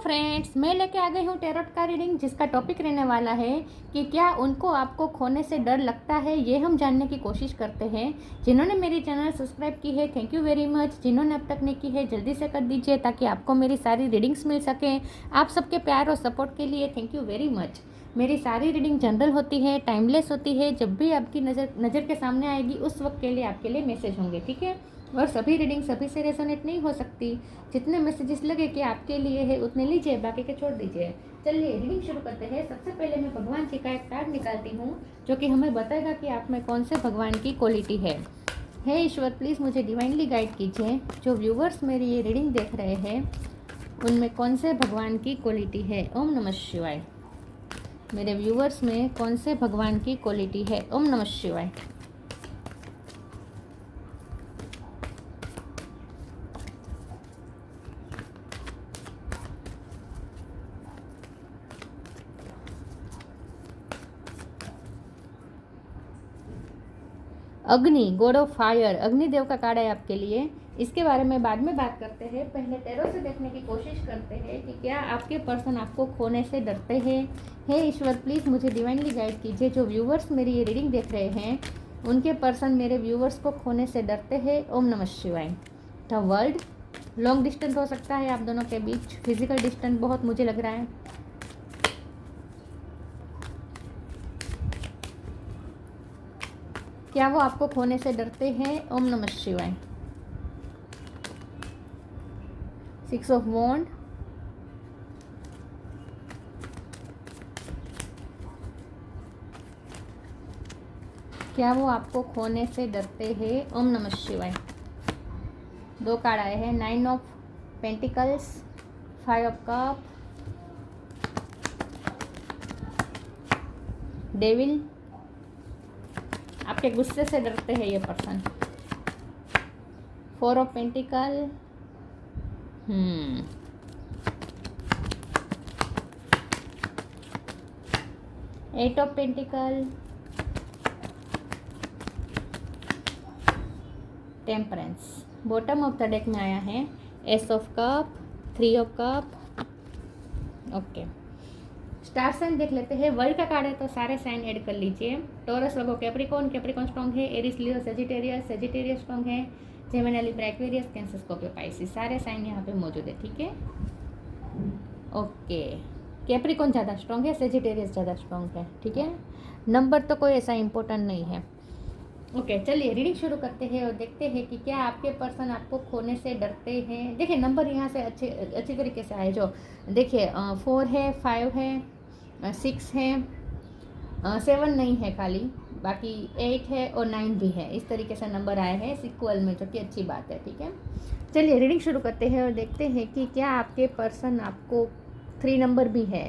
Friends, मैं लेके आ गई हूँ टैरोट का रीडिंग, जिसका टॉपिक रहने वाला है कि क्या उनको आपको खोने से डर लगता है। ये हम जानने की कोशिश करते हैं। जिन्होंने मेरी चैनल सब्सक्राइब की है, थैंक यू वेरी मच। जिन्होंने अब तक नहीं की है, जल्दी से कर दीजिए ताकि आपको मेरी सारी रीडिंग्स मिल सकें। आप सबके प्यार और सपोर्ट के लिए थैंक यू वेरी मच। मेरी सारी रीडिंग जनरल होती है, टाइमलेस होती है। जब भी आपकी नज़र के सामने आएगी उस वक्त के लिए आपके लिए मैसेज होंगे, ठीक है। और सभी रीडिंग सभी से रेजोनेट नहीं हो सकती। जितने मैसेजेस लगे कि आपके लिए है उतने लीजिए, बाकी के छोड़ दीजिए। चलिए रीडिंग शुरू करते हैं। सबसे पहले मैं भगवान जी का एक कार्ड निकालती हूँ जो कि हमें बताएगा कि आप में कौन से भगवान की क्वालिटी है। हे ईश्वर, प्लीज़ मुझे डिवाइनली गाइड कीजिए। जो व्यूवर्स मेरी ये रीडिंग देख रहे हैं उनमें कौन से भगवान की क्वालिटी है। ओम नमः शिवाय। मेरे व्यूवर्स में कौन से भगवान की क्वालिटी है। ओम नमः शिवाय। अग्नि, गॉड ऑफ फायर, अग्निदेव का कार्ड है आपके लिए। इसके बारे में बाद में बात करते हैं। पहले टैरो से देखने की कोशिश करते हैं कि क्या आपके पर्सन आपको खोने से डरते हैं। हे ईश्वर, प्लीज़ मुझे डिवाइनली गाइड कीजिए। जो व्यूवर्स मेरी ये रीडिंग देख रहे हैं उनके पर्सन मेरे व्यूवर्स को खोने से डरते हैं। ओम नमः शिवाय। द वर्ल्ड, लॉन्ग डिस्टेंस हो सकता है आप दोनों के बीच। फिजिकल डिस्टेंस बहुत मुझे लग रहा है। क्या वो आपको खोने से डरते हैं। ओम नमः शिवाय। 6 ऑफ वॉन्ड, क्या वो आपको खोने से डरते हैं। ओम नमः शिवाय। 2 कार्ड आए हैं। 9 of pentacles, 5 of cup, devil, आपके गुस्से से डरते हैं ये person. 4 of pentacle, 8 of pentacle, temperance. Bottom of the deck में आया है ace of cup, 3 of cup. Okay, star sign देख लेते हैं। वर्ल्ड का कार्ड है तो सारे साइन ऐड कर लीजिए। टॉरस, वर्गो, कैप्रिकॉर्न, कैप्रिकॉर्न स्ट्रॉन्ग है। एरिस, लियो, सेजिटेरियस, सेजिटेरियस स्ट्रॉन्ग है। Gemini, Libra, Aquarius, cancer, Scorpio, Pisces, सारे साइन यहाँ पे मौजूद है, ठीक है। ओके, कैप्रिकॉर्न ज़्यादा स्ट्रॉन्ग है, सेजिटेरियस ज़्यादा स्ट्रॉन्ग है, ठीक है। नंबर तो कोई ऐसा इंपॉर्टेंट नहीं है। ओके, चलिए रीडिंग शुरू करते हैं और देखते हैं कि क्या आपके पर्सन आपको खोने से डरते हैं। देखिए नंबर यहाँ से अच्छी तरीके से आए। जो देखिए 4 है, 5 है, 6 है, 7 नहीं है खाली, बाकी 8 है और 9 भी है। इस तरीके से नंबर आए हैं सिक्वल में, जो कि अच्छी बात है, ठीक है। चलिए रीडिंग शुरू करते हैं और देखते हैं कि क्या आपके पर्सन आपको 3 नंबर भी है।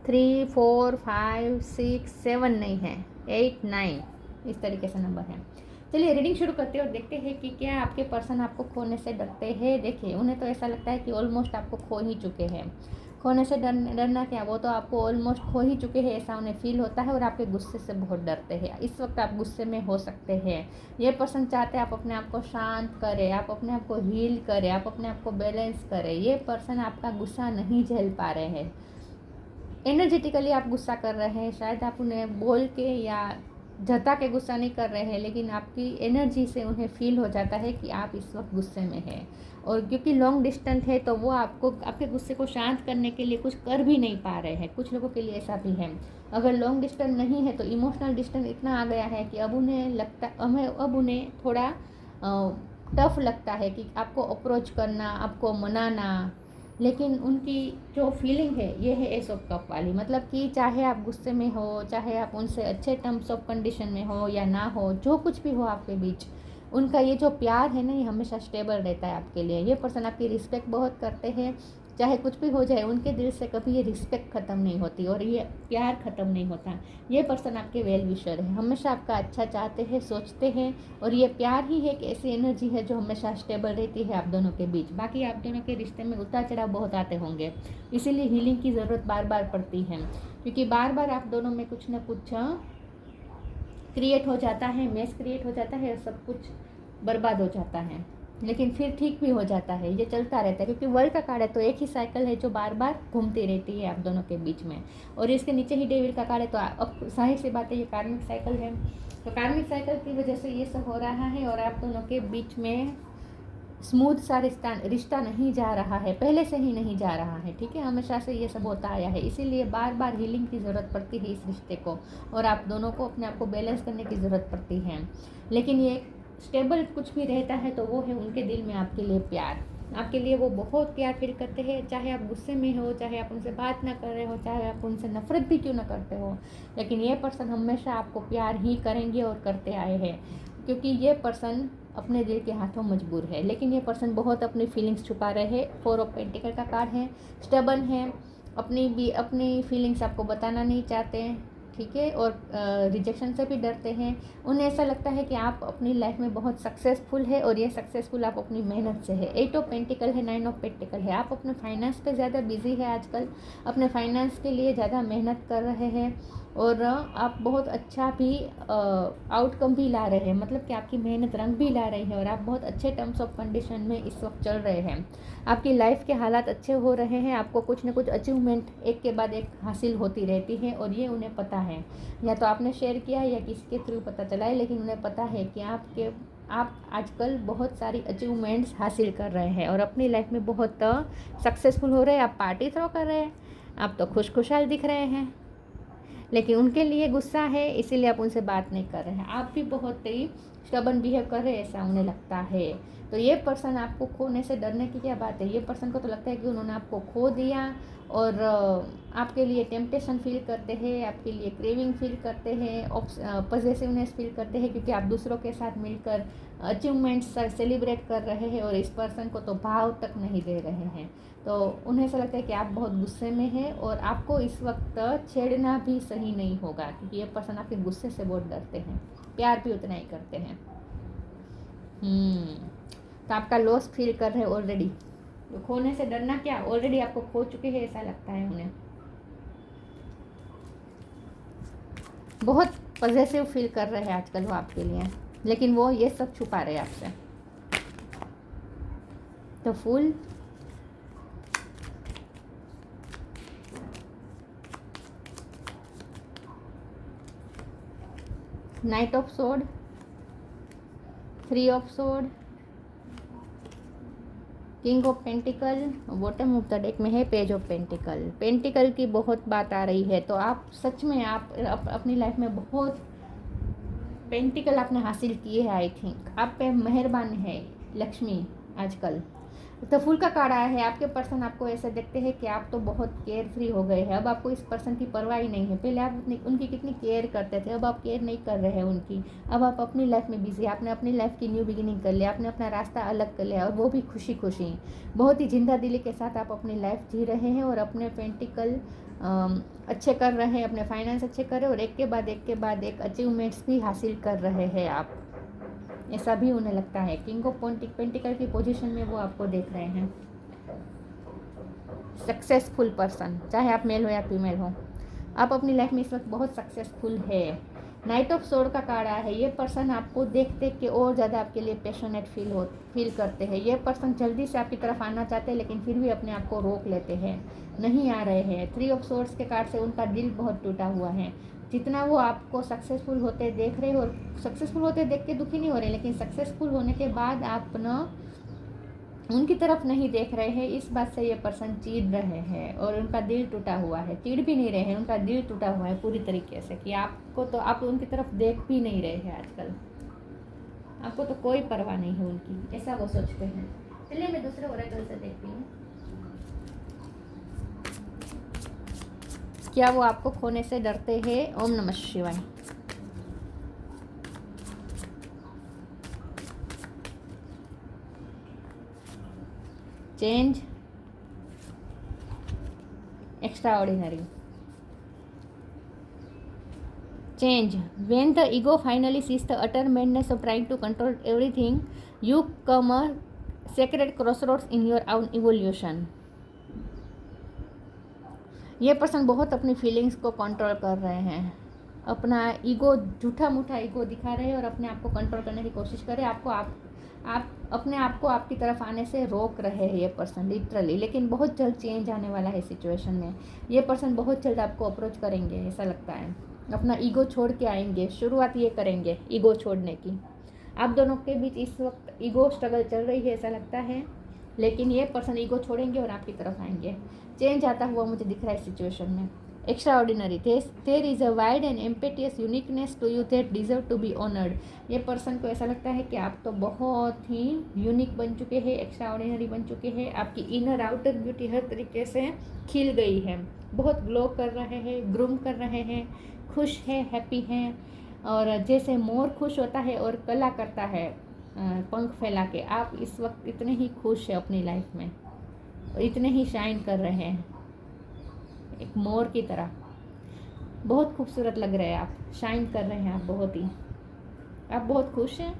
3, 4, 5, 6, 7 नहीं है, 8, 9 इस तरीके से नंबर है। चलिए रीडिंग शुरू करते हैं और देखते हैं कि क्या आपके पर्सन आपको खोने से डरते हैं। देखिए उन्हें तो ऐसा लगता है कि ऑलमोस्ट आपको खो ही चुके हैं। खोने से डरना क्या, वो तो आपको ऑलमोस्ट खो ही चुके हैं ऐसा उन्हें फील होता है। और आपके गुस्से से बहुत डरते हैं। इस वक्त आप गुस्से में हो सकते हैं। ये पर्सन चाहते हैं आप अपने आप को शांत करें, आप अपने आप को हील करें, आप अपने आप को बैलेंस करें। ये पर्सन आपका गुस्सा नहीं झेल पा रहे हैं। एनर्जेटिकली आप गुस्सा कर रहे हैं। शायद आप उन्हें बोल के या जता के गुस्सा नहीं कर रहे हैं, लेकिन आपकी एनर्जी से उन्हें फील हो जाता है कि आप इस वक्त गुस्से में हैं। और क्योंकि लॉन्ग डिस्टेंस है तो वो आपको आपके गुस्से को शांत करने के लिए कुछ कर भी नहीं पा रहे हैं। कुछ लोगों के लिए ऐसा भी है। अगर लॉन्ग डिस्टेंस नहीं है तो इमोशनल डिस्टेंस इतना आ गया है कि अब उन्हें थोड़ा टफ लगता है कि आपको अप्रोच करना, आपको मनाना। लेकिन उनकी जो फीलिंग है ये है एस ऑफ कप वाली, मतलब कि चाहे आप गुस्से में हो, चाहे आप उनसे अच्छे टर्म्स ऑफ कंडीशन में हो या ना हो, जो कुछ भी हो आपके बीच, उनका ये जो प्यार है ना ये हमेशा स्टेबल रहता है आपके लिए। ये पर्सन आपकी रिस्पेक्ट बहुत करते हैं। चाहे कुछ भी हो जाए उनके दिल से कभी ये रिस्पेक्ट ख़त्म नहीं होती और ये प्यार ख़त्म नहीं होता। ये पर्सन आपके वेल विशर है, हमेशा आपका अच्छा चाहते हैं, सोचते हैं। और ये प्यार ही एक ऐसी एनर्जी है जो हमेशा स्टेबल रहती है आप दोनों के बीच। बाकी आप दोनों के रिश्ते में उतार चढ़ाव बहुत आते होंगे, इसीलिए हीलिंग की ज़रूरत बार बार पड़ती है। क्योंकि बार बार आप दोनों में कुछ ना कुछ क्रिएट हो जाता है, मैस क्रिएट हो जाता है और सब कुछ बर्बाद हो जाता है। लेकिन फिर ठीक भी हो जाता है, ये चलता रहता है, क्योंकि वर्ल्ड का कार्ड है तो एक ही साइकिल है जो बार बार घूमती रहती है आप दोनों के बीच में। और इसके नीचे ही डेविल का कार्ड है, तो अब जाहिर सी बात है ये कार्मिक साइकिल है। तो कार्मिक साइकिल की वजह से ये सब हो रहा है और आप दोनों के बीच में स्मूथ सा रिश्ता नहीं जा रहा है, पहले से ही नहीं जा रहा है, ठीक है। हमेशा से ये सब होता आया है, इसीलिए बार बार हीलिंग की ज़रूरत पड़ती है इस रिश्ते को, और आप दोनों को अपने आप को बैलेंस करने की ज़रूरत पड़ती है। लेकिन ये स्टेबल कुछ भी रहता है तो वो है उनके दिल में आपके लिए प्यार। आपके लिए वो बहुत प्यार फील करते हैं, चाहे आप गुस्से में हो, चाहे आप उनसे बात ना कर रहे हो, चाहे आप उनसे नफरत भी क्यों ना करते हो, लेकिन ये पर्सन हमेशा आपको प्यार ही करेंगे और करते आए हैं, क्योंकि ये पर्सन अपने दिल के हाथों मजबूर है। लेकिन ये पर्सन बहुत अपनी फीलिंग्स छुपा रहे हैं। 4 ऑफ पेंटिकल का कार्ड है, स्टबन है, अपनी फीलिंग्स आपको बताना नहीं चाहते हैं, ठीक है, और रिजेक्शन से भी डरते हैं। उन्हें ऐसा लगता है कि आप अपनी लाइफ में बहुत सक्सेसफुल है और ये सक्सेसफुल आप अपनी मेहनत से है। 8 ऑफ पेंटिकल है, 9 ऑफ पेंटिकल है। आप अपने फाइनेंस पे ज़्यादा बिजी है आजकल, अपने फाइनेंस के लिए ज़्यादा मेहनत कर रहे हैं और आप बहुत अच्छा भी आउटकम भी ला रहे हैं, मतलब कि आपकी मेहनत रंग भी ला रही है और आप बहुत अच्छे टर्म्स ऑफ कंडीशन में इस वक्त चल रहे हैं। आपकी लाइफ के हालात अच्छे हो रहे हैं, आपको कुछ न कुछ अचीवमेंट एक के बाद एक हासिल होती रहती है और ये उन्हें पता है, या तो आपने शेयर किया या किसी के थ्रू पता चला है, लेकिन उन्हें पता है कि आप आजकल बहुत सारी अचीवमेंट्स हासिल कर रहे हैं और अपनी लाइफ में बहुत सक्सेसफुल हो रहे हैं। आप पार्टी थ्रो कर रहे हैं, आप तो खुशखुशाल दिख रहे हैं, लेकिन उनके लिए गुस्सा है, इसीलिए आप उनसे बात नहीं कर रहे हैं। आप भी बहुत ही स्टबन बिहेव कर रहे हैं, ऐसा उन्हें लगता है। तो ये पर्सन आपको खोने से डरने की क्या बात है, ये पर्सन को तो लगता है कि उन्होंने आपको खो दिया और आपके लिए टेम्पटेशन फील करते हैं, आपके लिए क्रेविंग फील करते हैं, पॉजिटिवनेस फील करते हैं, क्योंकि आप दूसरों के साथ मिलकर अचीवमेंट्स सेलिब्रेट कर रहे हैं और इस पर्सन को तो भाव तक नहीं दे रहे हैं। तो उन्हें ऐसा लगता है कि आप बहुत गुस्से में हैं और आपको इस वक्त छेड़ना भी सही नहीं होगा, क्योंकि ये पर्सन आपके गुस्से से बहुत डरते हैं, प्यार भी उतना ही करते हैं। तो आपका लॉस फील कर रहे हैं ऑलरेडी। तो खोने से डरना क्या, ऑलरेडी आपको खो चुके हैं ऐसा लगता है उन्हें। बहुत पॉजिटिव फील कर रहे हैं आजकल वो आपके लिए, लेकिन वो ये सब छुपा रहे हैं आपसे। तो fool, knight of sword, 3 of sword, king of pentacle, bottom of the deck में है पेज ऑफ पेंटिकल। पेंटिकल की बहुत बात आ रही है, तो आप सच में आप अपनी लाइफ में बहुत पेंटिकल आपने हासिल किए हैं। आई थिंक आप पे मेहरबान है लक्ष्मी आजकल। तो फूल का कार्ड आया है, आपके पर्सन आपको ऐसे देखते हैं कि आप तो बहुत केयर फ्री हो गए हैं, अब आपको इस पर्सन की परवाह ही नहीं है। पहले आप उनकी कितनी केयर करते थे, अब आप केयर नहीं कर रहे हैं उनकी। अब आप अपनी लाइफ में बिजी, आपने अपनी लाइफ की न्यू बिगिनिंग कर लिया, आपने अपना रास्ता अलग कर लिया और वो भी खुशी खुशी, बहुत ही जिंदा दिली के साथ आप अपनी लाइफ जी रहे हैं और अपने पेंटिकल अच्छे कर रहे हैं, अपने फाइनेंस अच्छे कर रहे हैं और एक के बाद एक अचीवमेंट्स भी हासिल कर रहे हैं आप, ऐसा भी उन्हें लगता है। किंग ऑफ पेंटिकल की पोजीशन में वो आपको देख रहे हैं। सक्सेसफुल पर्सन, चाहे आप मेल हो या फीमेल हो, आप अपनी लाइफ में इस वक्त बहुत सक्सेसफुल है। नाइट ऑफ सोर्ड का कार्ड आया है, ये पर्सन आपको देख देख के और ज़्यादा आपके लिए पैशनेट फील करते हैं। ये पर्सन जल्दी से आपकी तरफ आना चाहते हैं, लेकिन फिर भी अपने आप को रोक लेते हैं, नहीं आ रहे हैं। 3 ऑफ सोर्ड्स के कार्ड से उनका दिल बहुत टूटा हुआ है। जितना वो आपको सक्सेसफुल होते देख रहे हो, और सक्सेसफुल होते देख के दुखी नहीं हो रहे, लेकिन सक्सेसफुल होने के बाद आप ना उनकी तरफ नहीं देख रहे हैं, इस बात से ये पर्सन चिढ़ रहे हैं और उनका दिल टूटा हुआ है। चिढ़ भी नहीं रहे हैं, उनका दिल टूटा हुआ है पूरी तरीके से कि आपको तो आप उनकी तरफ देख भी नहीं रहे हैं आजकल, आपको तो कोई परवाह नहीं है उनकी, ऐसा वो सोचते हैं। चलिए मैं दूसरे ओरेकल से देखती हूँ, क्या वो आपको खोने से डरते हैं। ओम नमः शिवाय। Change, extraordinary. Change. When the ego finally sees the utter madness of trying to control everything, you come a sacred crossroads in your own evolution. ये पर्सन बहुत अपनी फीलिंग्स को कंट्रोल कर रहे हैं, अपना ईगो, झूठा मूठा ईगो दिखा रहे हैं और अपने आप को कंट्रोल करने की कोशिश कर रहे हैं। आपको आप अपने आप को आपकी तरफ आने से रोक रहे हैं ये पर्सन लिटरली, लेकिन बहुत जल्द चेंज आने वाला है सिचुएशन में। ये पर्सन बहुत जल्द आपको अप्रोच करेंगे, ऐसा लगता है। अपना ईगो छोड़ के आएंगे, शुरुआत ये करेंगे ईगो छोड़ने की। आप दोनों के बीच इस वक्त ईगो स्ट्रगल चल रही है ऐसा लगता है, लेकिन ये पर्सन ईगो छोड़ेंगे और आपकी तरफ आएंगे। चेंज आता हुआ मुझे दिख रहा है सिचुएशन में। Extraordinary, there is a wide and impetuous uniqueness to you that deserve to be honoured. ये पर्सन को ऐसा लगता है कि आप तो बहुत ही यूनिक बन चुके हैं, एक्स्ट्रा ऑर्डिनरी बन चुके हैं। आपकी इनर आउटर ब्यूटी हर तरीके से खिल गई है, बहुत ग्लो कर रहे हैं, ग्रूम कर रहे हैं, खुश है, हैप्पी हैं। और जैसे मोर खुश होता है और कला करता है पंख फैला के, आप इस वक्त इतने ही खुश हैं अपनी लाइफ में और इतने ही शाइन कर रहे हैं एक मोर की तरह। बहुत खूबसूरत लग रहे हैं आप, शाइन कर रहे हैं आप, बहुत ही आप बहुत खुश हैं।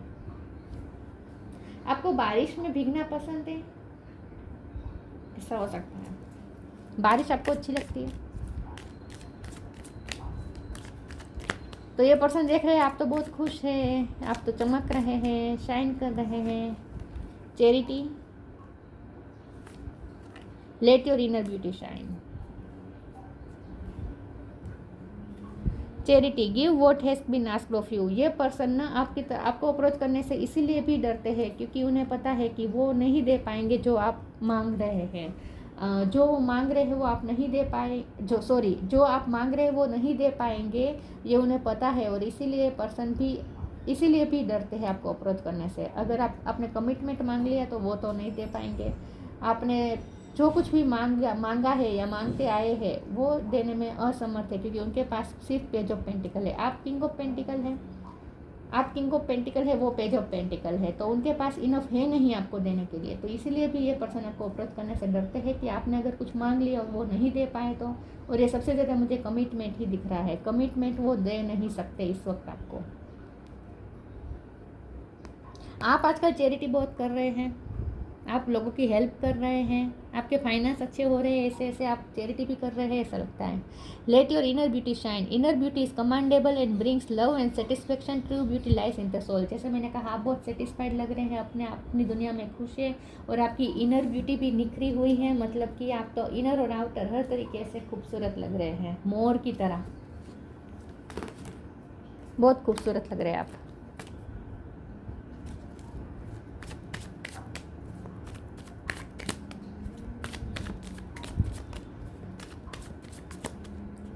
आपको बारिश में भीगना पसंद है, ऐसा हो सकता है। बारिश आपको अच्छी लगती है, तो ये पर्सन देख रहे हैं आप तो बहुत खुश हैं, आप तो चमक रहे हैं, शाइन कर रहे हैं। Charity, let your inner beauty shine. Charity, give what has been asked of you. ये पर्सन ना आपको अप्रोच करने से इसीलिए भी डरते हैं क्योंकि उन्हें पता है कि वो नहीं दे पाएंगे जो आप मांग रहे हैं। जो मांग रहे हैं वो आप नहीं दे पाए, जो आप मांग रहे हैं वो नहीं दे पाएंगे, ये उन्हें पता है। और इसीलिए भी डरते हैं आपको अप्रोच करने से। अगर आपने कमिटमेंट मांग लिया तो वो तो नहीं दे पाएंगे। आपने जो कुछ भी मांगा है या मांगते आए हैं वो देने में असमर्थ है क्योंकि उनके पास सिर्फ पेज ऑफ पेंटिकल है। आप किंग ऑफ पेंटिकल है, वो पेज ऑफ पेंटिकल है, तो उनके पास इनफ है नहीं आपको देने के लिए। तो इसीलिए भी ये पर्सन आपको अप्रोच करने से डरते हैं कि आपने अगर कुछ मांग लिया और वो नहीं दे पाए तो। और ये सबसे ज़्यादा मुझे कमिटमेंट ही दिख रहा है, कमिटमेंट वो दे नहीं सकते इस वक्त आपको। आप आजकल चैरिटी बहुत कर रहे हैं, आप लोगों की हेल्प कर रहे हैं, आपके फाइनेंस अच्छे हो रहे हैं, ऐसे आप चैरिटी भी कर रहे हैं ऐसा लगता है। Let your inner beauty shine. Inner beauty is commendable and brings love and satisfaction. True beauty lies in the soul. जैसे मैंने कहा आप बहुत सेटिस्फाइड लग रहे हैं, अपनी दुनिया में खुश है और आपकी इनर ब्यूटी भी निखरी हुई है। मतलब कि आप तो इनर और आउटर हर तरीके से खूबसूरत लग रहे हैं, मोर की तरह बहुत खूबसूरत लग रहे हैं आप।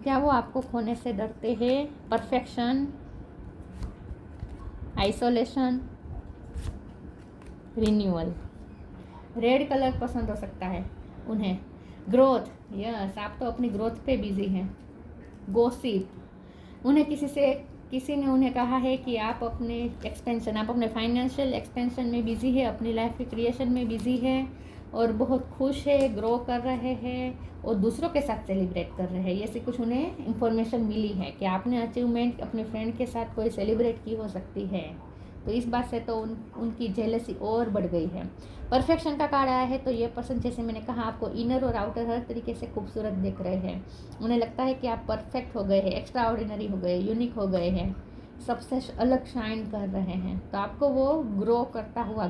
क्या वो आपको खोने से डरते हैं? Perfection, isolation, renewal. Red colour पसंद हो सकता है उन्हें। ग्रोथ, यस, आप तो अपनी ग्रोथ पे बिजी हैं। गॉसिप, किसी ने उन्हें कहा है कि आप अपने फाइनेंशियल एक्सपेंशन में बिजी है, अपनी लाइफ के क्रिएशन में बिजी है और बहुत खुश है, ग्रो कर रहे हैं और दूसरों के साथ सेलिब्रेट कर रहे हैं। ऐसी कुछ उन्हें इंफॉर्मेशन मिली है कि आपने अचीवमेंट अपने फ्रेंड के साथ कोई सेलिब्रेट की हो सकती है। तो इस बात से तो उनकी जेलसी और बढ़ गई है। परफेक्शन का कार्ड आया है, तो ये पर्सन जैसे मैंने कहा आपको इनर और आउटर हर तरीके से खूबसूरत दिख रहे हैं। उन्हें लगता है कि आप परफेक्ट हो गए हैं, एक्स्ट्रा ऑर्डिनरी हो गए, यूनिक हो गए हैं, सबसे अलग शाइन कर रहे हैं। तो आपको वो ग्रो करता हुआ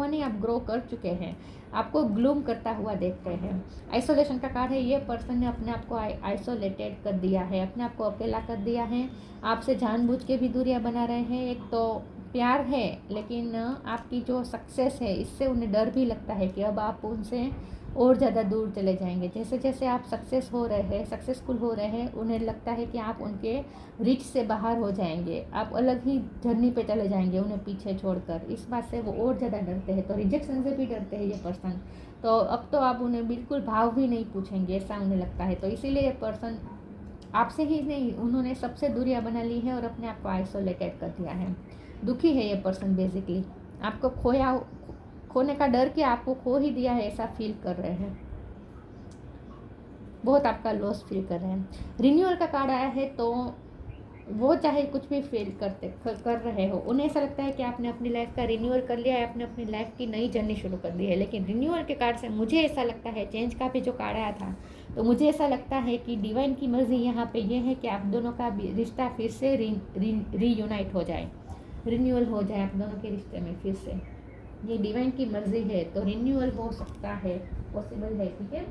नहीं, आप ग्रो कर चुके हैं, आपको ग्लूम करता हुआ देख रहे हैं। आइसोलेशन का कार्ड है, ये पर्सन ने अपने आप को आइसोलेटेड कर दिया है, अपने आप को अकेला कर दिया है, आपसे जानबूझ के भी दूरियां बना रहे हैं। एक तो प्यार है लेकिन आपकी जो सक्सेस है इससे उन्हें डर भी लगता है कि अब आप उनसे और ज़्यादा दूर चले जाएंगे। जैसे जैसे आप सक्सेसफुल हो रहे हैं उन्हें लगता है कि आप उनके रीच से बाहर हो जाएंगे, आप अलग ही जर्नी पे चले जाएंगे उन्हें पीछे छोड़कर। इस बात से वो और ज़्यादा डरते हैं, तो रिजेक्शन से भी डरते हैं ये पर्सन। तो अब तो आप उन्हें बिल्कुल भाव भी नहीं पूछेंगे ऐसा उन्हें लगता है। तो इसीलिए ये पर्सन आपसे ही नहीं, उन्होंने सबसे दूरियां बना ली है और अपने आप को आइसोलेटेड कर दिया है। दुखी है ये पर्सन, बेसिकली आपको खोने का डर कि आपको खो ही दिया है ऐसा फील कर रहे हैं, बहुत आपका लॉस फील कर रहे हैं। रिन्यूअल का कार्ड आया है, तो वो चाहे कुछ भी फील कर रहे हो, उन्हें ऐसा लगता है कि आपने अपनी लाइफ का रिन्यूअल कर लिया है, आपने अपनी लाइफ की नई जर्नी शुरू कर दी है। लेकिन रिन्यूअल के कार्ड से मुझे ऐसा लगता है, चेंज का भी जो कार्ड आया था, तो मुझे ऐसा लगता है कि डिवाइन की मर्जी यहाँ पे ये है कि आप दोनों का रिश्ता फिर से रीयूनाइट हो जाए। रिन्यूअल हो जाए आप दोनों के रिश्ते में फिर से। ये डिवाइन की मर्जी है तो रिन्यूअल हो सकता है, पॉसिबल है, ठीक है।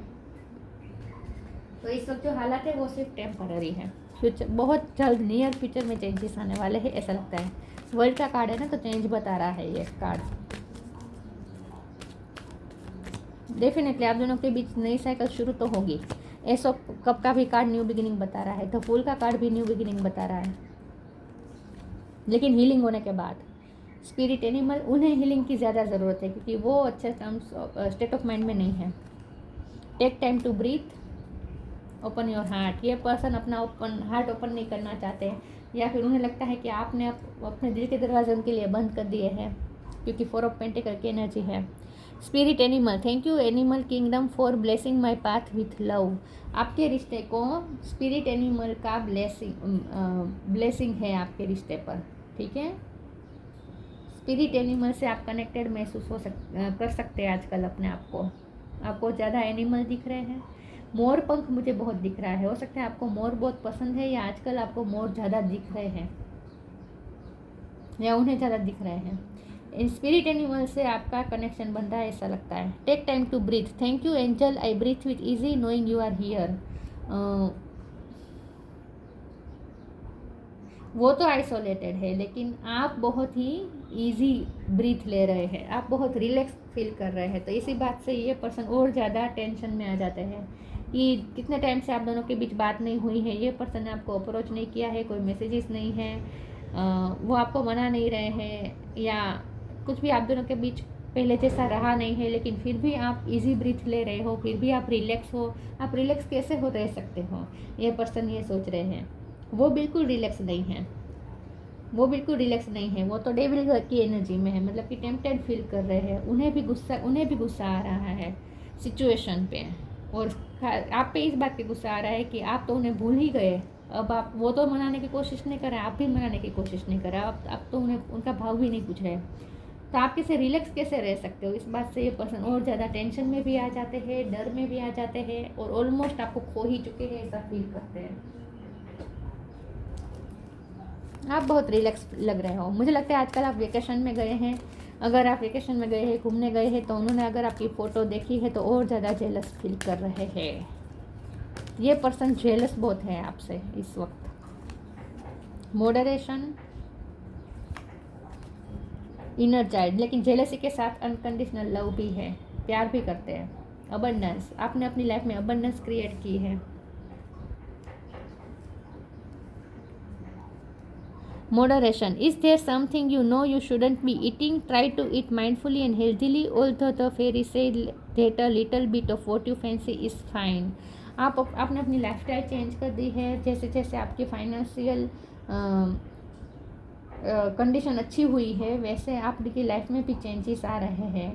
तो इस वक्त जो हालात है वो सिर्फ टेम्पररी है, फ्यूचर बहुत जल्द नियर फ्यूचर में चेंजेस आने वाले हैं ऐसा लगता है। वर्ल्ड का कार्ड है ना, तो चेंज बता रहा है ये कार्ड। डेफिनेटली आप दोनों के बीच नई साइकिल शुरू तो होगी। एस ऑफ कप का भी कार्ड न्यू बिगिनिंग बता रहा है, तो फूल का कार्ड भी न्यू बिगिनिंग बता रहा है, लेकिन हीलिंग होने के बाद। स्पिरिट एनिमल, उन्हें हीलिंग की ज़्यादा ज़रूरत है क्योंकि वो अच्छे टर्म्स स्टेट ऑफ माइंड में नहीं है। Take time to breathe, open your heart. ये पर्सन अपना हार्ट ओपन नहीं करना चाहते, या फिर उन्हें लगता है कि आपने अपने दिल के दरवाजे उनके लिए बंद कर दिए हैं, क्योंकि 4 ऑफ पेंटिकल की एनर्जी है। Spirit animal, thank you animal kingdom for blessing my path with love. आपके रिश्ते को स्पिरिट एनिमल का ब्लेसिंग है आपके रिश्ते पर, ठीक है। स्पिरिट एनिमल से आप कनेक्टेड महसूस कर सकते हैं आजकल अपने आप को। आपको ज़्यादा एनिमल दिख रहे हैं। मोर पंख मुझे बहुत दिख रहा है, हो सकता है आपको मोर बहुत पसंद है, या आजकल आपको मोर ज़्यादा दिख रहे हैं, या उन्हें ज़्यादा दिख रहे हैं। इन स्पिरिट एनिमल से आपका कनेक्शन बन रहा है ऐसा लगता है। Take time to breathe, thank you angel, I breathe with ease knowing you are here. वो तो आइसोलेटेड है, लेकिन आप बहुत ही इजी ब्रीथ ले रहे हैं, आप बहुत रिलैक्स फील कर रहे हैं। तो इसी बात से ये पर्सन और ज़्यादा टेंशन में आ जाते हैं कि कितने टाइम से आप दोनों के बीच बात नहीं हुई है, ये पर्सन ने आपको अप्रोच नहीं किया है, कोई मैसेजेस नहीं है, वो आपको मना नहीं रहे हैं, या कुछ भी आप दोनों के बीच पहले जैसा रहा नहीं है, लेकिन फिर भी आप इजी ब्रीथ ले रहे हो, फिर भी आप रिलैक्स हो। आप रिलैक्स कैसे हो रह सकते हो, ये पर्सन ये सोच रहे हैं। वो बिल्कुल रिलैक्स नहीं है, वो बिल्कुल रिलैक्स नहीं है, वो तो डेविल की एनर्जी में है, मतलब कि टेम्पटेड फील कर रहे हैं। उन्हें भी गुस्सा आ रहा है सिचुएशन पे, और आप पे इस बात पे गुस्सा आ रहा है कि आप तो उन्हें भूल ही गए। अब आप, वो तो मनाने की कोशिश नहीं कर रहे, आप भी मनाने की कोशिश नहीं कर रहे, आप तो उन्हें उनका भाव भी नहीं पूछ रहे। तो आप कैसे रिलैक्स कैसे रह सकते हो, इस बात से ये पर्सन और ज़्यादा टेंशन में भी आ जाते हैं, डर में भी आ जाते हैं, और ऑलमोस्ट आपको खो ही चुके हैं ऐसा फील करते हैं। आप बहुत रिलैक्स लग रहे हो, मुझे लगता है आजकल आप वेकेशन में गए हैं। अगर आप वेकेशन में गए हैं, घूमने गए हैं, तो उन्होंने अगर आपकी फ़ोटो देखी है तो और ज़्यादा जेलस फील कर रहे हैं। ये पर्सन जेलस बहुत है आपसे इस वक्त। मॉडरेशन, इनर चाइल्ड, लेकिन जेलसी के साथ अनकंडीशनल लव भी है, प्यार भी करते हैं। अबंडेंस, आपने अपनी लाइफ में अबंडेंस क्रिएट की है। Moderation, is there something you know you shouldn't be eating? Try to eat mindfully and healthily, although the fairy say that a little bit of what you fancy is fine. आपने अपनी lifestyle change कर दी है, जैसे जैसे आपकी financial condition अच्छी हुई है, वैसे आपकी लाइफ में भी चेंजेस आ रहे हैं।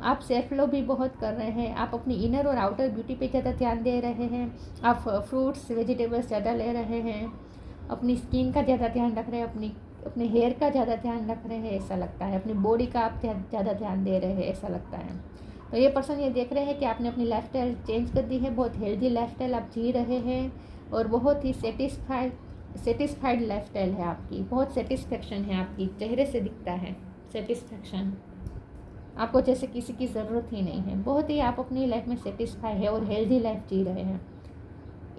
आप सेल्फ लव भी बहुत कर रहे हैं, आप अपनी इनर और आउटर ब्यूटी पे ज़्यादा ध्यान दे रहे हैं, आप फ्रूट्स वेजिटेबल्स ज़्यादा ले रहे हैं, अपनी स्किन का ज़्यादा ध्यान रख रहे हैं, अपने हेयर का ज़्यादा ध्यान रख रहे हैं ऐसा लगता है, अपनी बॉडी का आप ज़्यादा ध्यान दे रहे हैं ऐसा लगता है। तो ये पर्सन ये देख रहे हैं कि आपने अपनी लाइफस्टाइल चेंज कर दी है, बहुत हेल्दी लाइफस्टाइल आप जी रहे हैं, और बहुत ही सेटिस्फाइड लाइफस्टाइल है आपकी, बहुत सेटिस्फेक्शन है आपकी, चेहरे से दिखता है सेटिस्फेक्शन, आपको जैसे किसी की ज़रूरत ही नहीं है, बहुत ही आप अपनी लाइफ में सेटिस्फाई है और हेल्दी लाइफ जी रहे हैं।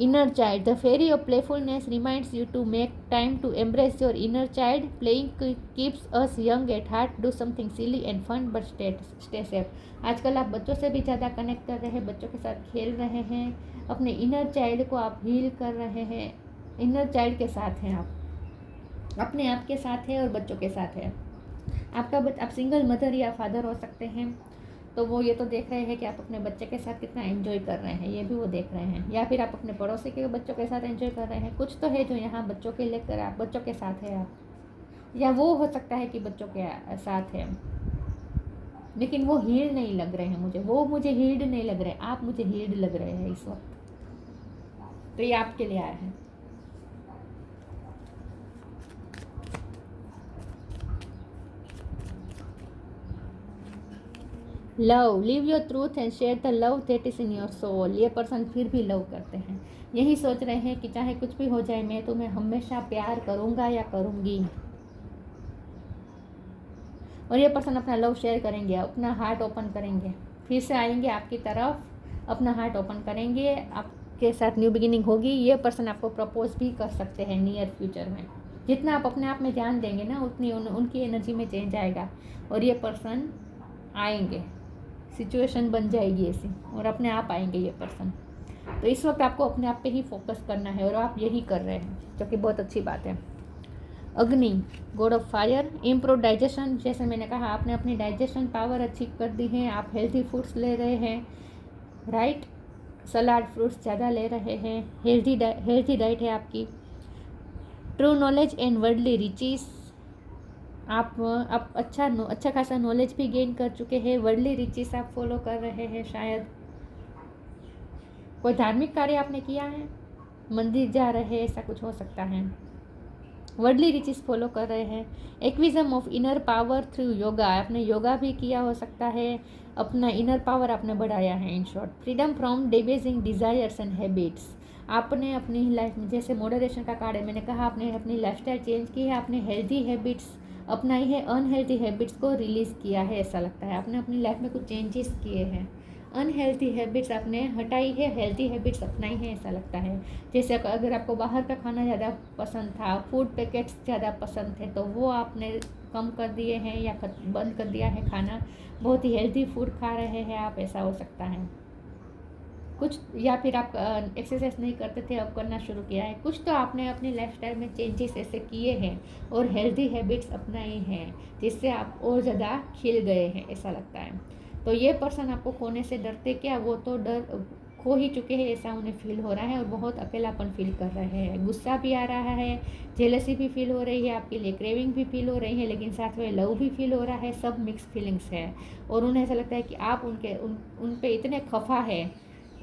Inner child, the fairy of playfulness reminds you to make time to embrace your inner child. Playing keeps us young at heart. Do something silly and fun, but stay safe. आजकल आप बच्चों से भी ज़्यादा connect कर रहे हैं, बच्चों के साथ खेल रहे हैं, अपने इनर चाइल्ड को आप हील कर रहे हैं। इनर चाइल्ड के साथ हैं आप, अपने आप के साथ है और बच्चों के साथ है। आप सिंगल मदर या फादर हो सकते हैं, तो वो ये तो देख रहे हैं कि आप अपने बच्चे के साथ कितना एंजॉय कर रहे हैं, ये भी वो देख रहे हैं, या फिर आप अपने पड़ोसी के बच्चों के साथ एंजॉय कर रहे हैं। कुछ तो है जो यहाँ बच्चों के लेकर आप बच्चों के साथ है आप, या वो हो सकता है कि बच्चों के साथ है, लेकिन वो हील्ड नहीं लग रहे हैं मुझे, वो मुझे हील्ड नहीं लग रहे, आप मुझे हील्ड लग रहे हैं इस वक्त। तो ये आपके लिए आया है। Love, live your truth and share the love that is in your soul. ये पर्सन फिर भी लव करते हैं, यही सोच रहे हैं कि चाहे कुछ भी हो जाए मैं तुम्हें हमेशा प्यार करूँगा या करूँगी। और ये पर्सन अपना लव शेयर करेंगे, अपना हार्ट ओपन करेंगे, फिर से आएंगे आपकी तरफ, अपना हार्ट ओपन करेंगे, आपके साथ न्यू बिगिनिंग होगी। ये पर्सन आपको प्रपोज भी कर सकते हैं नियर फ्यूचर में। जितना आप अपने आप में ध्यान देंगे ना, उतनी उनकी एनर्जी में चेंज आएगा और ये पर्सन आएंगे, सिचुएशन बन जाएगी ऐसी और अपने आप आएंगे ये पर्सन। तो इस वक्त आपको अपने आप पे ही फोकस करना है और आप यही कर रहे हैं, जो कि बहुत अच्छी बात है। अग्नि, God of fire, improve digestion. जैसे मैंने कहा, आपने अपनी डाइजेशन पावर अच्छी कर दी है, आप हेल्थी फूड्स ले रहे हैं, राइट, सलाद फ्रूट्स ज़्यादा ले रहे हैं, हेल्थी डाइट है आपकी। True knowledge and worldly riches, आप अच्छा खासा नॉलेज भी गेन कर चुके हैं, वर्ल्डली रिचेस आप फॉलो कर रहे हैं। शायद कोई धार्मिक कार्य आपने किया है, मंदिर जा रहे हैं, ऐसा कुछ हो सकता है। वर्ल्डली रिचेस फॉलो कर रहे हैं। Acquisition of inner power through yoga, आपने योगा भी किया हो सकता है, अपना इनर पावर आपने बढ़ाया है। In short, freedom from debasing desires and habits, आपने अपनी लाइफ में, जैसे मॉडरेशन का कार्ड है, मैंने कहा आपने अपनी लाइफस्टाइल चेंज की है, आपने हेल्दी हैबिट्स अपनाई है, अनहेल्दी हैबिट्स को रिलीज़ किया है, ऐसा लगता है। आपने अपनी लाइफ में कुछ चेंजेस किए हैं, अनहेल्दी हैबिट्स आपने हटाई है, हेल्दी हैबिट्स अपनाई है, ऐसा लगता है। जैसे अगर आपको बाहर का खाना ज़्यादा पसंद था, फूड पैकेट्स ज़्यादा पसंद थे, तो वो आपने कम कर दिए हैं या बंद कर दिया है खाना, बहुत ही हेल्दी फूड खा रहे हैं आप, ऐसा हो सकता है कुछ। या फिर आप एक्सरसाइज नहीं करते थे, अब करना शुरू किया है कुछ, तो आपने अपनी लाइफस्टाइल में चेंजेस ऐसे किए हैं और हेल्दी हैबिट्स अपनाई हैं, जिससे आप और ज़्यादा खिल गए हैं, ऐसा लगता है। तो ये पर्सन आपको खोने से डरते क्या, वो तो डर खो ही चुके हैं, ऐसा उन्हें फील हो रहा है और बहुत अकेलापन फील कर रहे हैं। गुस्सा भी आ रहा है, जेलसी भी फील हो रही है आपके लिए, क्रेविंग भी फील हो रही है, लेकिन साथ में लव भी फील हो रहा है, सब मिक्स फीलिंग्स है। और उन्हें ऐसा लगता है कि आप उन पे इतने खफा है,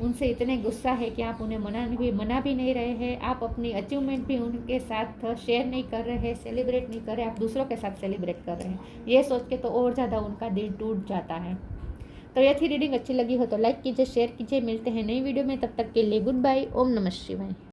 उनसे इतने गुस्सा है कि आप उन्हें मना भी नहीं रहे हैं, आप अपनी अचीवमेंट भी उनके साथ शेयर नहीं कर रहे हैं, सेलिब्रेट नहीं कर रहे, आप दूसरों के साथ सेलिब्रेट कर रहे हैं। ये सोच के तो और ज़्यादा उनका दिल टूट जाता है। तो यह थी रीडिंग, अच्छी लगी हो तो लाइक कीजिए, शेयर कीजिए। मिलते हैं नई वीडियो में, तब तक के लिए गुड बाय। ओम नमः शिवाय।